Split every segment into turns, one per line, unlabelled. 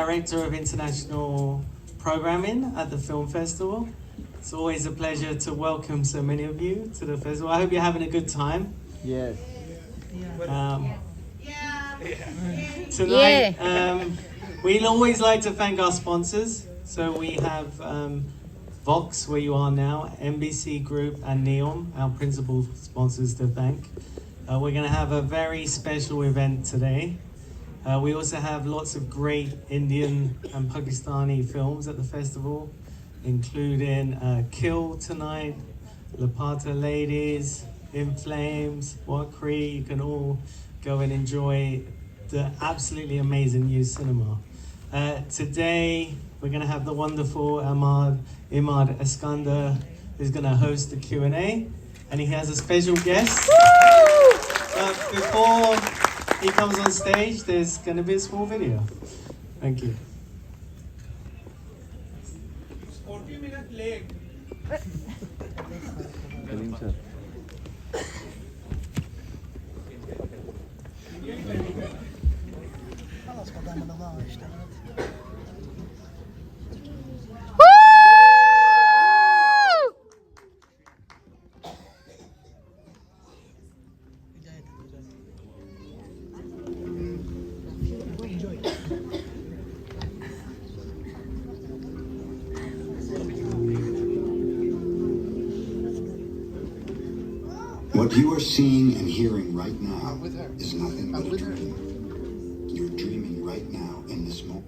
Director of International Programming at the Film Festival. It's always a pleasure to welcome so many of you to the festival. I hope you're having a good time.
Yes.
Tonight, we'd always like to thank our sponsors. So we have Vox, where you are now, NBC Group and NEOM, our principal sponsors to thank. We're going to have a very special event today. We also have lots of great Indian and Pakistani films at the festival, including Kill tonight, Lapata Ladies, In Flames, Wakri. You can all go and enjoy the absolutely amazing new cinema. Today, we're going to have the wonderful Imad Eskander, who's going to host the Q&A, and he has a special guest. But before he comes on stage, there's going to be a small video. Thank you.
40 minutes late.
What you are seeing and hearing right now is nothing but a dream. You're dreaming right now in this moment.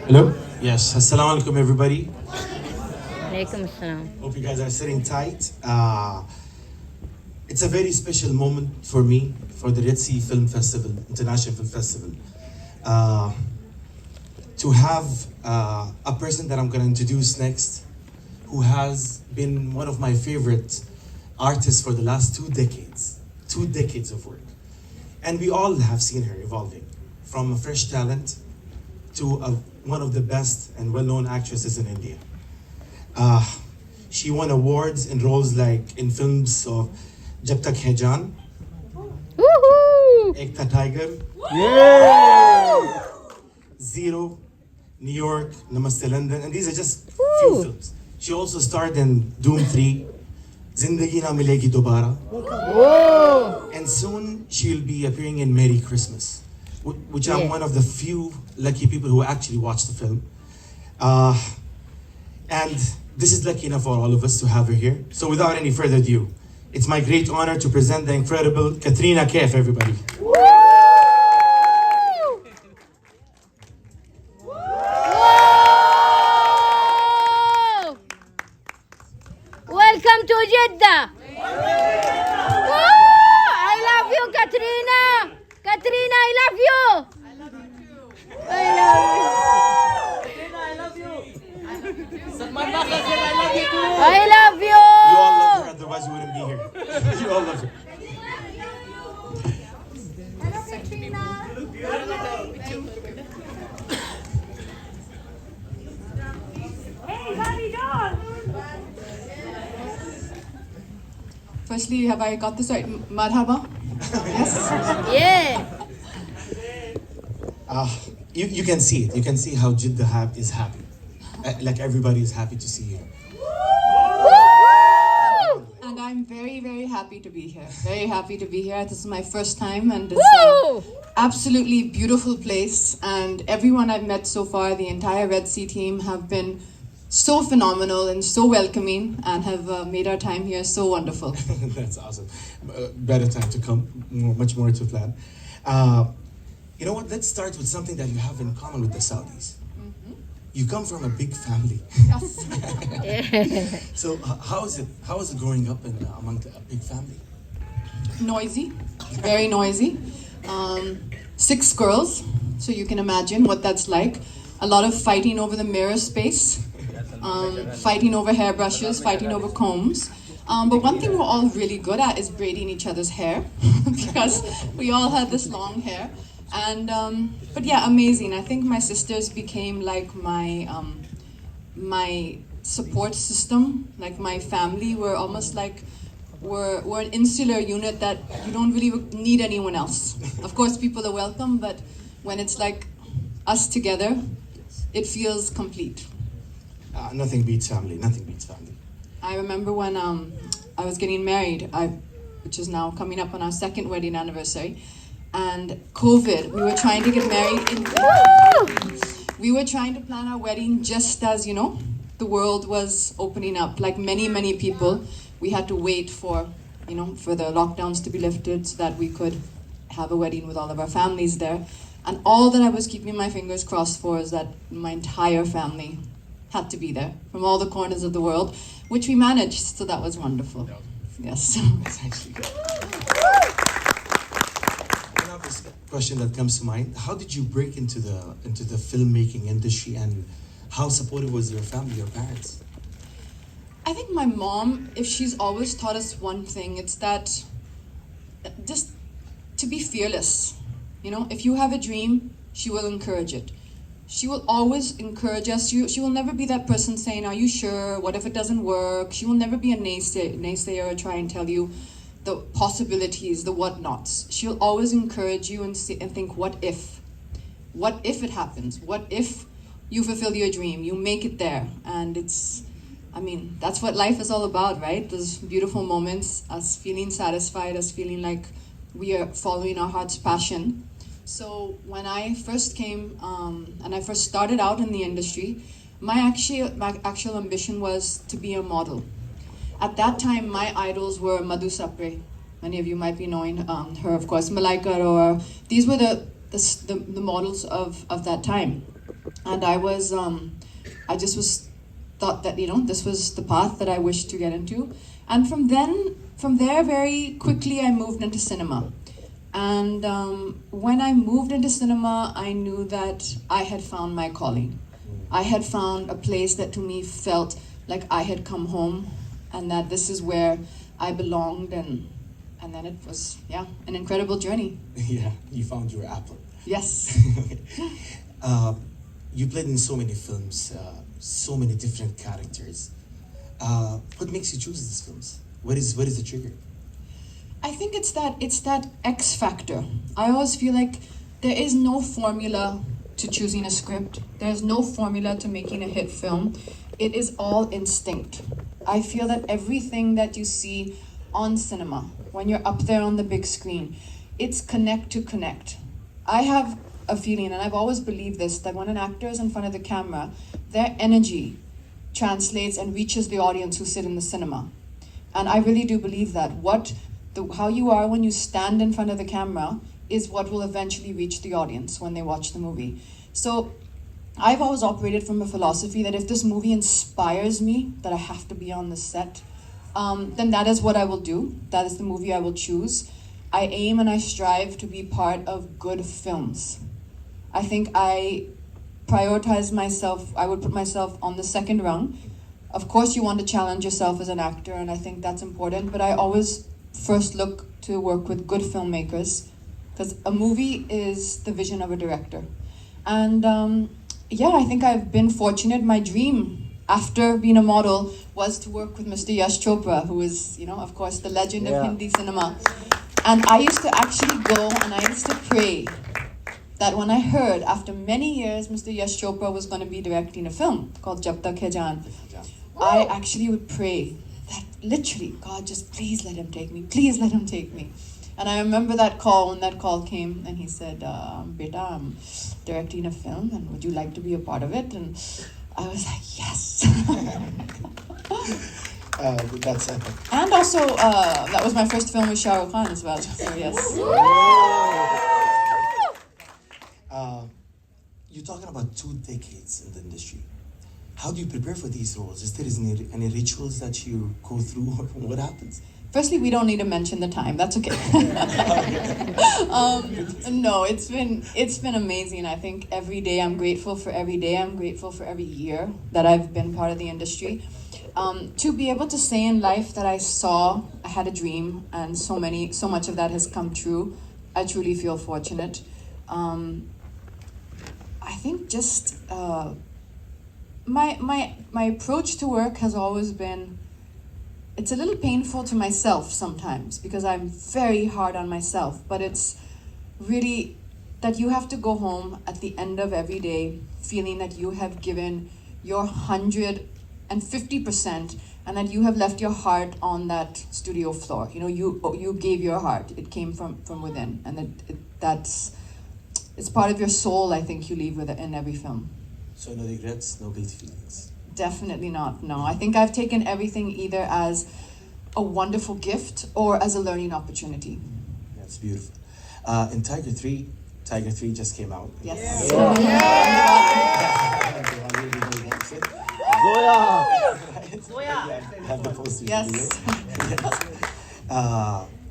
Hello? Yes, assalamu alaikum everybody.
Alaikum assalam.
Hope you guys are sitting tight. It's a very special moment for me, for the Red Sea Film Festival, International Film Festival. To have a person that I'm going to introduce next, who has been one of my favorite artists for the last 2 decades. 2 decades of work. And we all have seen her evolving from a fresh talent to one of the best and well-known actresses in India. She won awards in roles like in films of Jab Tak Hai Jaan, Ek Tha Tiger, Zero, New York, Namaste London, and these are just few films. She also starred in Doom 3, Zindagi Na Milegi Dobara, and soon she'll be appearing in Merry Christmas, which I'm one of the few lucky people who actually watched the film. And this is lucky enough for all of us to have her here. So without any further ado, it's my great honor to present the incredible Katrina Kaif, everybody.
Welcome to Jeddah. I love you, Katrina. Katrina, I love you. I love you.
Katrina, I love you.
I love you.
You all love her, otherwise you wouldn't be here. You all love her.
Hello, Katrina. Hey, how are you doing?
Firstly, have I got this right? Marhaba? Yes?
Yeah.
You can see it. You can see how Jeddah is happy. Like everybody is happy to see you.
And I'm very, very happy to be here. Very happy to be here. This is my first time, and it's
Woo!
an absolutely beautiful place. And everyone I've met so far, the entire Red Sea team, have been so phenomenal and so welcoming, and have made our time here so wonderful.
That's awesome. Better time to come. Much more to plan. You know what? Let's start with something that you have in common with the Saudis. You come from a big family.
Yes.
So how is it growing up among a big family?
Noisy, very noisy. 6 girls, so you can imagine what that's like. A lot of fighting over the mirror space, fighting over hairbrushes, fighting over combs. But one thing we're all really good at is braiding each other's hair because we all had this long hair. And but yeah, amazing. I think my sisters became like my support system, like my family. Were almost like we're an insular unit that you don't really need anyone else. Of course, people are welcome, but when it's like us together, it feels complete.
Nothing beats family. Nothing beats family.
I remember when I was getting married, which is now coming up on our second wedding anniversary, and COVID, we were trying to get married. We were trying to plan our wedding just as, the world was opening up. Like many people, we had to wait for the lockdowns to be lifted so that we could have a wedding with all of our families there. And all that I was keeping my fingers crossed for is that my entire family had to be there from all the corners of the world, which we managed, so that was wonderful. Yes.
That's actually good. Another question that comes to mind: how did you break into the filmmaking industry, and how supportive was your family, your parents?
I think my mom, if she's always taught us one thing, it's that just to be fearless. If you have a dream, she will encourage it. She will always encourage us. She will never be that person saying, "Are you sure? What if it doesn't work?" She will never be a naysayer or try and tell you the possibilities, the whatnots. She'll always encourage you and think, what if? What if it happens? What if you fulfill your dream? You make it there. And that's what life is all about, right? Those beautiful moments, us feeling satisfied, us feeling like we are following our heart's passion. So when I first came and I first started out in the industry, my actual ambition was to be a model. At that time, my idols were Madhu Sapre. Many of you might be knowing her, of course, Malaika Arora. These were the models of that time. And I just was thought that, this was the path that I wished to get into. And from there, very quickly, I moved into cinema. And when I moved into cinema, I knew that I had found my calling. I had found a place that to me felt like I had come home, and that this is where I belonged, and then it was, an incredible journey.
Yeah, you found your apple.
Yes.
You played in so many films, so many different characters. What makes you choose these films? What is the trigger?
I think it's that X factor. I always feel like there is no formula to choosing a script. There's no formula to making a hit film. It is all instinct. I feel that everything that you see on cinema, when you're up there on the big screen, it's connect to connect. I have a feeling, and I've always believed this, that when an actor is in front of the camera, their energy translates and reaches the audience who sit in the cinema. And I really do believe that. How you are when you stand in front of the camera is what will eventually reach the audience when they watch the movie. So I've always operated from a philosophy that if this movie inspires me, that I have to be on the set, then that is what I will do. That is the movie I will choose. I aim and I strive to be part of good films. I think I prioritize myself, I would put myself on the second rung. Of course you want to challenge yourself as an actor, and I think that's important, but I always first look to work with good filmmakers, because a movie is the vision of a director. And I think I've been fortunate. My dream after being a model was to work with Mr. Yash Chopra, who is, of course, the legend of Hindi cinema. And I used to actually go and I used to pray that when I heard, after many years, Mr. Yash Chopra was going to be directing a film called Jab Tak Hai Jaan, I actually would pray that literally, God, just please let him take me. Please let him take me. And I remember that call, when that call came, and he said, Beta, I'm directing a film, and would you like to be a part of it? And I was like, yes.
That's epic.
And also, that was my first film with Shah Rukh Khan as well, so yes.
You're talking about 2 decades in the industry. How do you prepare for these roles? Is there any rituals that you go through, or what happens?
Firstly, we don't need to mention the time. That's okay. No, it's been amazing. I think every day I'm grateful for every day. I'm grateful for every year that I've been part of the industry. To be able to say in life that I had a dream, and so much of that has come true. I truly feel fortunate. I think just my approach to work has always been it's a little painful to myself sometimes because I'm very hard on myself, but it's really that you have to go home at the end of every day feeling that you have given your 150% and that you have left your heart on that studio floor. You know, you gave your heart. It came from within, and it's part of your soul, I think, you leave with it in every film.
So no regrets, no guilty feelings.
Definitely not, no. I think I've taken everything either as a wonderful gift or as a learning opportunity.
That's beautiful. In Tiger 3 just came out.
Yes.
Have the poster.
Yes.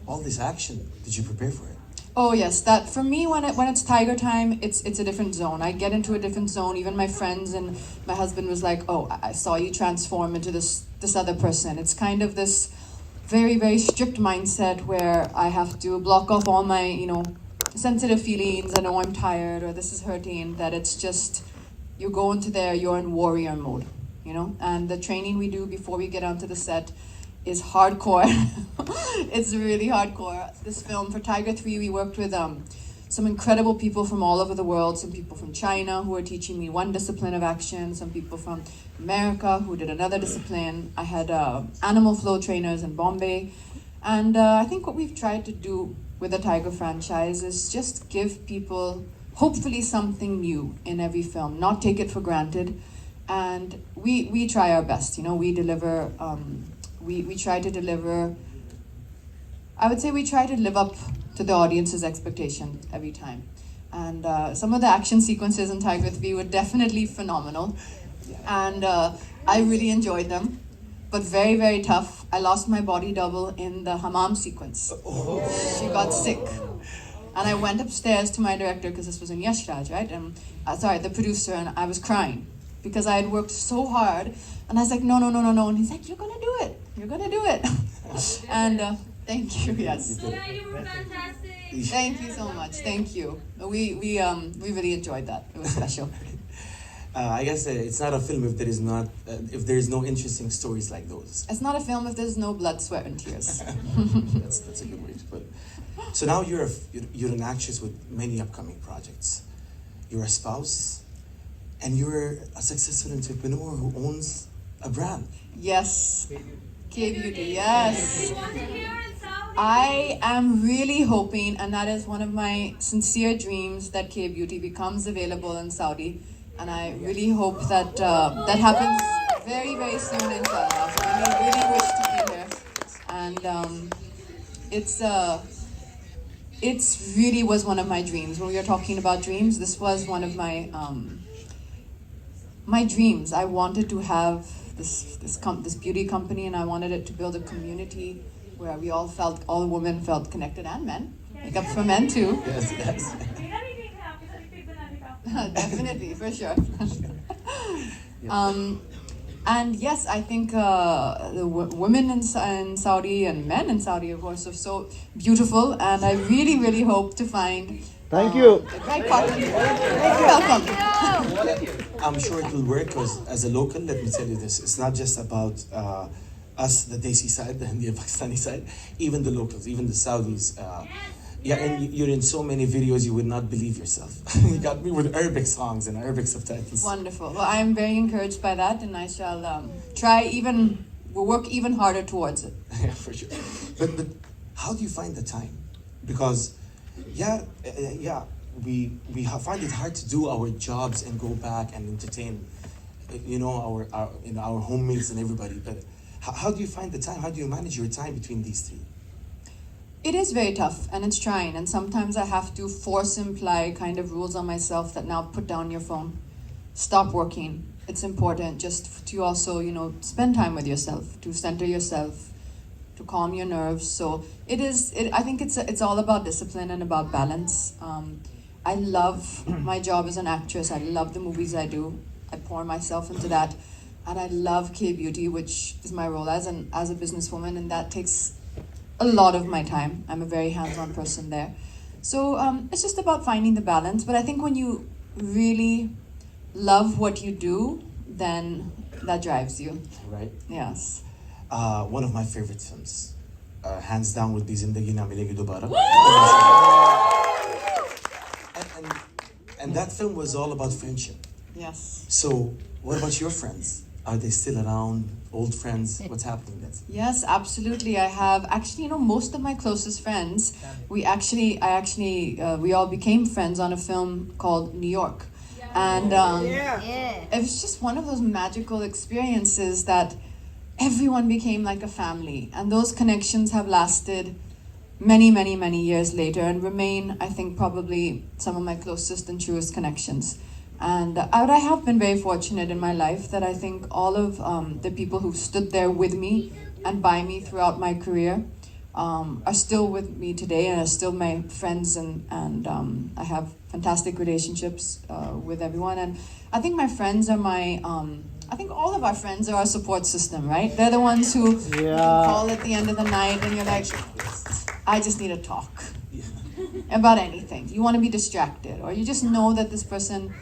All this action, did you prepare for it?
Oh yes, that for me when it's tiger time, it's a different zone. I get into a different zone. Even my friends and my husband was like, "Oh, I saw you transform into this other person." It's kind of this very, very strict mindset where I have to block off all my, sensitive feelings. I know I'm tired or this is hurting. That it's just you go into there, you're in warrior mode, And the training we do before we get onto the set is hardcore. It's really hardcore. This film for Tiger 3, we worked with some incredible people from all over the world. Some people from China who are teaching me one discipline of action. Some people from America who did another discipline. I had animal flow trainers in Bombay. And I think what we've tried to do with the Tiger franchise is just give people hopefully something new in every film, not take it for granted. And we try our best, we deliver, we try to deliver, I would say we try to live up to the audience's expectation every time. And some of the action sequences in Tiger 3 were definitely phenomenal. And I really enjoyed them, but very, very tough. I lost my body double in the hammam sequence. She got sick. And I went upstairs to my director, because this was in Yashraj, right? And the producer, and I was crying because I had worked so hard. And I was like, no. And he's like, you're gonna do it. You're gonna do it. And thank you, yes.
Yeah, you were fantastic.
Thank you so much. Thank you. We really enjoyed that. It was special.
I guess it's not a film if there is no interesting stories like those.
It's not a film if there's no blood, sweat, and tears.
That's a good way to put it. So now you're an actress with many upcoming projects. You're a spouse, and you're a successful entrepreneur who owns a brand.
Yes. K-Beauty, yes.
We want to hear it, Saudi.
I am really hoping, and that is one of my sincere dreams, that K-Beauty becomes available in Saudi. And I really hope that that happens very, very soon, inshallah. I really wish to be here. And it's really was one of my dreams. When we were talking about dreams, this was one of my my dreams. I wanted to have this beauty company, and I wanted it to build a community where all women felt connected, and men. Makeup for men too.
Yes.
Definitely, for sure. And yes, I think the women in Saudi and men in Saudi, of course, are so beautiful, and I really, really hope to find
Thank you.
a great partner. Welcome.
I'm sure it will work because as a local, let me tell you this, it's not just about us, the Desi side, the Hindi and Pakistani side, even the locals, even the Saudis. And you're in so many videos you would not believe yourself. You got me with Arabic songs and Arabic subtitles.
Wonderful. Well, I am very encouraged by that, and I shall we'll work even harder towards it.
Yeah, for sure. But how do you find the time? Because we find it hard to do our jobs and go back and entertain, our homemates and everybody. But how do you find the time? How do you manage your time between these three?
It is very tough, and it's trying, and sometimes I have to imply kind of rules on myself that now put down your phone, stop working. It's important just to also, spend time with yourself, to center yourself, to calm your nerves. So I think it's all about discipline and about balance. I love my job as an actress. I love the movies I do. I pour myself into that, and I love K-Beauty, which is my role as a businesswoman, and that takes a lot of my time. I'm a very hands-on person there. So it's just about finding the balance. But I think when you really love what you do, then that drives you.
Right.
Yes.
one of my favorite films. Hands down would be Zindagi Na Milegi Dobara. And that film was all about friendship.
Yes.
So, what about your friends? Are they still around? Old friends? What's happening there?
Yes, absolutely. I have actually, most of my closest friends. We all became friends on a film called New York, and
Yeah.
it was just one of those magical experiences that everyone became like a family, and those connections have lasted many, many, many years later and remain, I think, probably some of my closest and truest connections. And I have been very fortunate in my life that I think all of the people who stood there with me and by me throughout my career are still with me today and are still my friends, and I have fantastic relationships with everyone. And I think my friends are I think all of our friends are our support system, right? They're the ones who you call at the end of the night and you're like, I just need to talk about anything. You want to be distracted, or you just know that this person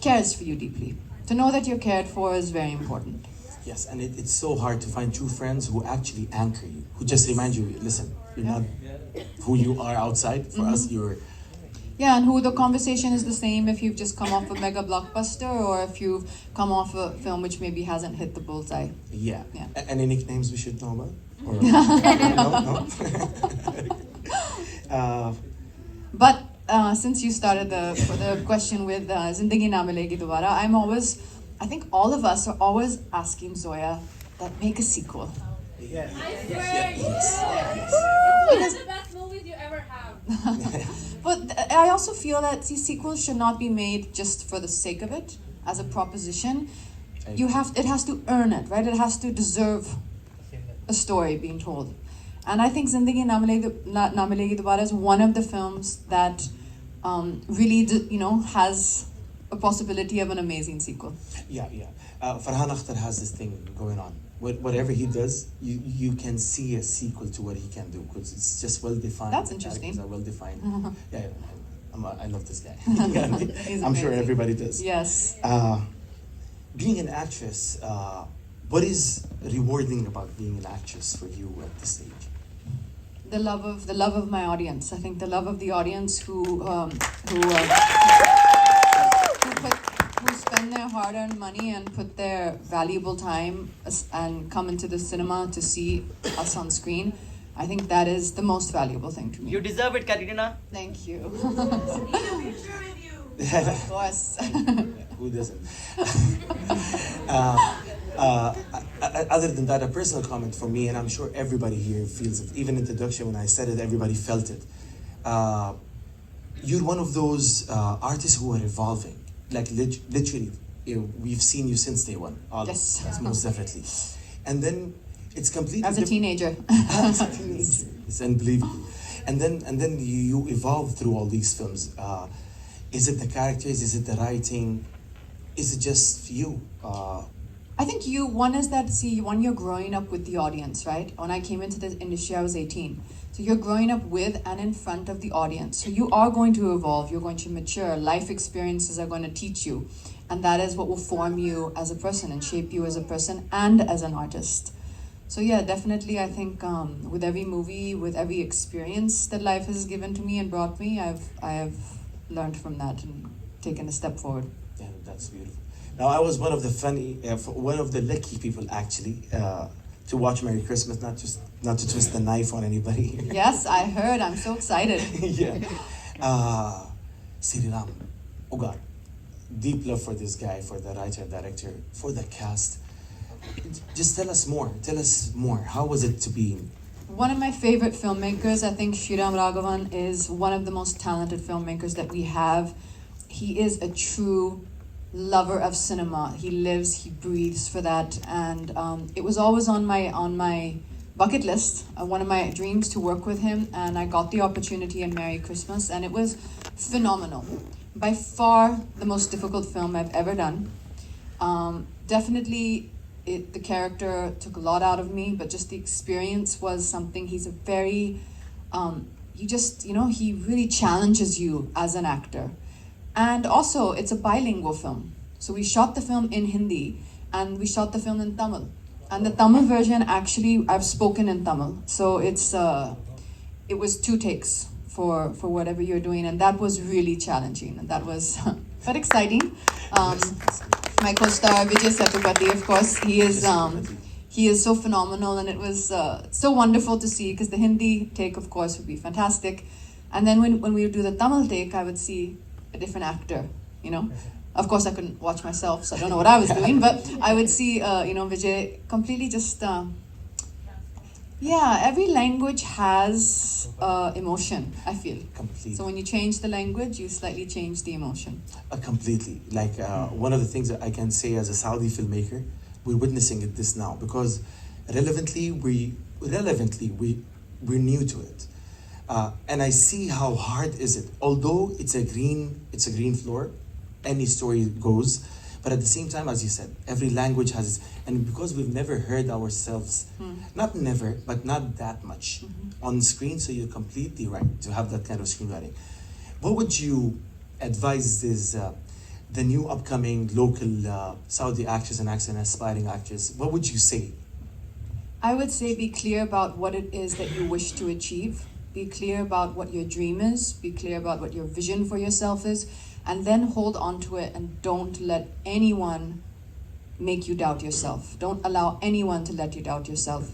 cares for you deeply. To know that you're cared for is very important.
Yes, and it's so hard to find true friends who actually anchor you, who just remind you, listen, you're not who you are outside. For us, you're...
Yeah, and who the conversation is the same if you've just come off a mega blockbuster or if you've come off a film which maybe hasn't hit the bullseye.
Yeah.
Yeah.
Any nicknames we should know about? Or, no?
But since you started the question with Zindagi Na Milegi Dobara, I think all of us are always asking Zoya that make a sequel.
I swear,
Because-
the best movies you ever have.
But I also feel that sequels should not be made just for the sake of it, as a proposition. It has to earn it, right? It has to deserve a story being told. And I think Zindagi Na Milegi Dobara is one of the films that really, has a possibility of an amazing sequel.
Yeah. Farhan Akhtar has this thing going on. Whatever he does, you can see a sequel to what he can do because it's just well defined.
That's
The
interesting.
characters are well defined. Yeah, I love this guy.
He's
I'm sure
amazing.
everybody does.
Yes.
Being an actress, what is rewarding about being an actress for you at this stage?
The love of my audience. I think the love of the audience who spend their hard-earned money and put their valuable time and come into the cinema to see us on screen. I think that is the most valuable thing to me.
You deserve it, Katrina.
Thank you.
Need a picture with you.
Of course.
Who doesn't? Other than that, a personal comment for me, and I'm sure everybody here feels it. Even introduction, when I said it, everybody felt it. You're one of those artists who are evolving. Like literally, we've seen you since day one.
Yes.
That's most definitely. And then it's completely
As a teenager.
As a teenager. It's unbelievable. And then you evolve through all these films. Is it the characters? Is it the writing? Is it just you?
I think one is that, you're growing up with the audience, right? When I came into this industry, I was 18. So you're growing up with and in front of the audience. So you are going to evolve, you're going to mature, life experiences are going to teach you. And that is what will form you as a person and shape you as a person and as an artist. So yeah, definitely I think with every movie, with every experience that life has given to me and brought me, I have learned from that and taken a step forward.
Yeah, that's beautiful. Now, I was one of the lucky people actually to watch Merry Christmas, not to twist the knife on anybody.
Yes, I heard. I'm so excited.
Yeah. Sri Ram, oh God, deep love for this guy, for the writer, director, for the cast. Just tell us more. How was it to be?
One of my favorite filmmakers, I think Sriram Raghavan is one of the most talented filmmakers that we have. He is a true lover of cinema. He lives, he breathes for that, and it was always on my bucket list. One of my dreams to work with him, and I got the opportunity in Merry Christmas, and it was phenomenal. By far the most difficult film I've ever done. Definitely, the character took a lot out of me, but just the experience was something. He's a very, he really challenges you as an actor. And also, it's a bilingual film. So we shot the film in Hindi and we shot the film in Tamil. And the Tamil version, actually, I've spoken in Tamil. So it was 2 takes for whatever you're doing. And that was really challenging. And that was but exciting. My co-star, Vijay Sethupathi, of course, he is so phenomenal. And it was so wonderful to see, because the Hindi take, of course, would be fantastic. And then when we would do the Tamil take, I would see a different actor, you know. Of course, I couldn't watch myself, so I don't know what I was doing, but I would see, Vijay completely just, every language has emotion, I feel.
Completely.
So when you change the language, you slightly change the emotion.
Completely. Like one of the things that I can say as a Saudi filmmaker, we're witnessing this now, because relevantly we're new to it. And I see how hard is it. Although it's a green floor, any story goes, but at the same time, as you said, every language has its, and because we've never heard ourselves, not never, but not that much on screen, so you're completely right to have that kind of screenwriting. What would you advise the new upcoming local Saudi actors and aspiring actors? What would you say?
I would say be clear about what it is that you wish to achieve. Be clear about what your dream is. Be clear about what your vision for yourself is. And then hold on to it, and don't let anyone make you doubt yourself. Don't allow anyone to let you doubt yourself.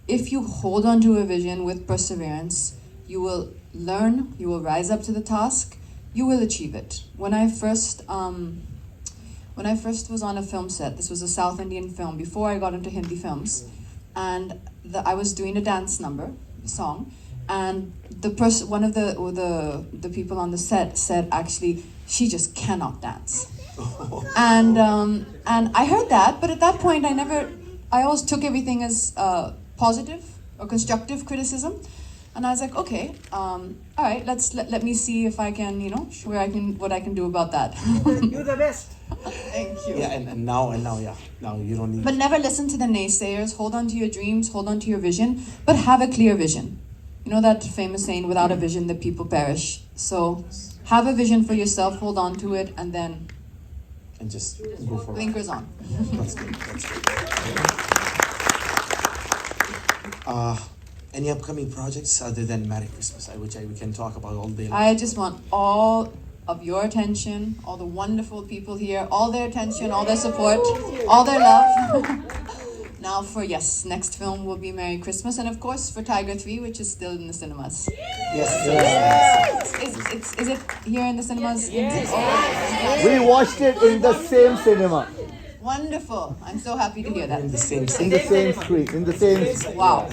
If you hold on to a vision with perseverance, you will learn, you will rise up to the task, you will achieve it. When I first was on a film set, this was a South Indian film before I got into Hindi films, and I was doing a dance number, a song, and one of the people on the set said, actually, she just cannot dance. And I heard that, but at that point I always took everything as positive or constructive criticism. And I was like, okay, all right, let me see if I can, what I can do about that.
You're the best.
Thank you.
Yeah, and now you don't need.
But never listen to the naysayers. Hold on to your dreams, hold on to your vision, but have a clear vision. You know that famous saying, without a vision, the people perish. So have a vision for yourself, hold on to it, and then
just go for it.
blinkers on.
That's good. That's good. Any upcoming projects other than Merry Christmas, which we can talk about all day long?
I just want all of your attention, all the wonderful people here, all their attention, all their support, all their love. Now next film will be Merry Christmas, and of course for Tiger 3, which is still in the cinemas.
Yes.
Is it here in the cinemas? Yes.
We watched it in the same cinema.
Wonderful. I'm so happy to hear that.
In the same
In the same screen. In the same.
Wow.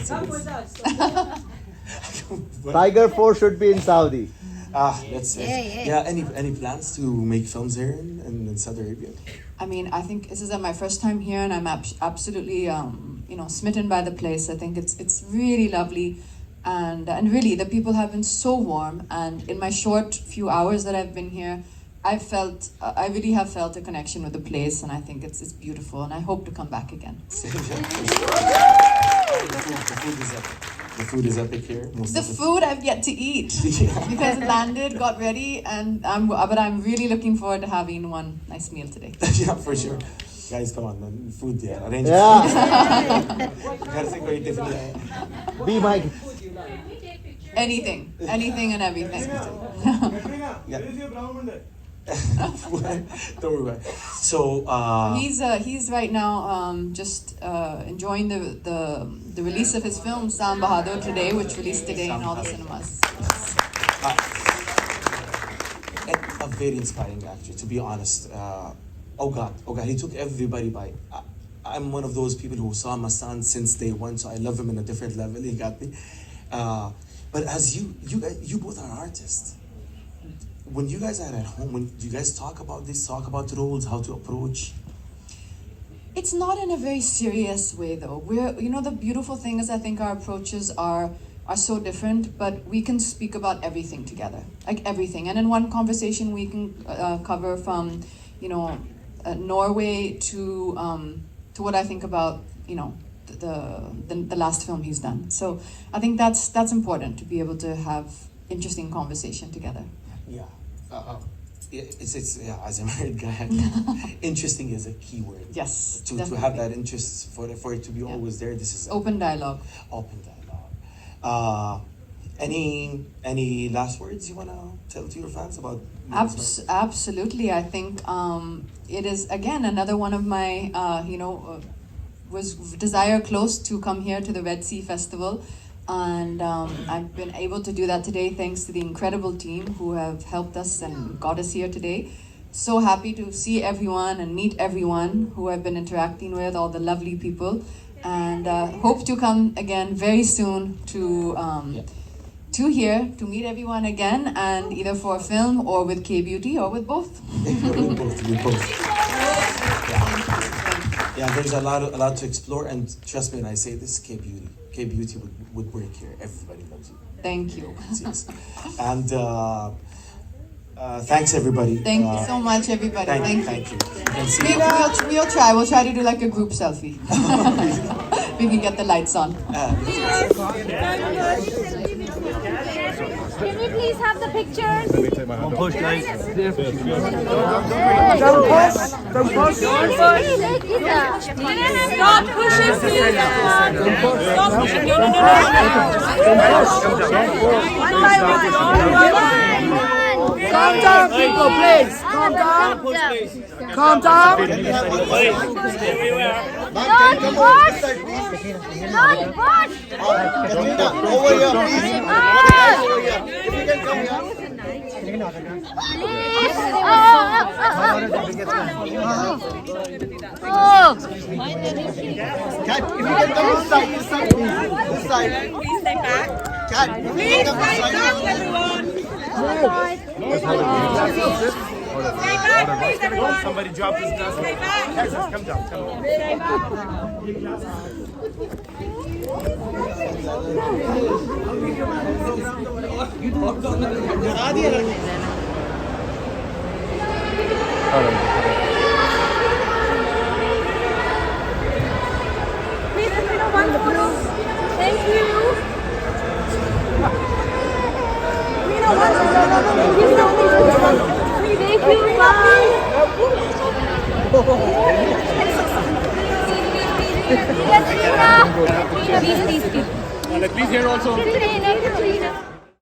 Tiger 4 should be in Saudi.
That's it. Yeah. Any plans to make films here in Saudi Arabia?
I mean, I think this is my first time here, and I'm absolutely, smitten by the place. I think it's really lovely, and really the people have been so warm. And in my short few hours that I've been here, I really have felt a connection with the place, and I think it's beautiful, and I hope to come back again.
The food is epic here.
The food I've yet to eat because landed, got ready, but I'm really looking forward to having one nice meal today.
Yeah, for sure. Guys, come on, man. Food, yeah. Arrange
Yeah.
You gotta think very differently.
Be my.
Anything and everything.
Katrina, where is your brown bundle?
Don't worry about it. So,
He's right now just enjoying the release of his film Sam Bahadur today, which released today in all the cinemas.
a very inspiring actor, to be honest. Oh God, he took everybody by. I'm one of those people who saw my son since day one, so I love him in a different level. He got me. But as you both are artists. When you guys are at home, when you guys talk about the roles, how to approach?
It's not in a very serious way, though. The beautiful thing is I think our approaches are so different, but we can speak about everything together, like everything. And in one conversation, we can cover from, Norway to what I think about, the last film he's done. So I think that's important to be able to have interesting conversation together.
Yeah. yeah, as a married guy, interesting is a key word.
Yes,
To have
definitely.
that interest for it to be always there. This is
Open dialogue.
open dialogue. Any last words you wanna tell to your fans about?
Absolutely. I think it is again another one of my was desire close to come here to the Red Sea Festival, and I've been able to do that today thanks to the incredible team who have helped us and got us here today. So happy to see everyone and meet everyone who I've been interacting with, all the lovely people, and hope to come again very soon to here to meet everyone again, and either for a film or with K Beauty or with both.
with both. Yeah, there's a lot to explore, and trust me when I say this, K Beauty would work here. Everybody loves you.
Thank you.
Yes. And thanks everybody.
Thank you so much, everybody.
Thank you. And see you.
We'll try. We'll try to do like a group selfie. We can get the lights on.
Can we please have the pictures?
Don't push, guys.
Don't push.
Stop pushing, please. Stop pushing. No. One by one.
Calm down, people, please. Calm down. Calm down.
Don't push. Don't push.
Katrina, over here, please.
Ah.
Over here. If you can come here.
Please. Oh.
Cat, if you can come this side, please. This side.
Please stay back.
Cat, if you can come this side.
Everyone. Stay back, please, everyone.
Somebody drop his glass.
Stay back.
Guys, come down.
Stay back. Please, Katrina, one photo. Thank you. Katrina, one photo. Thank you, bye.
Katrina. Please.
Please here also.
Katrina.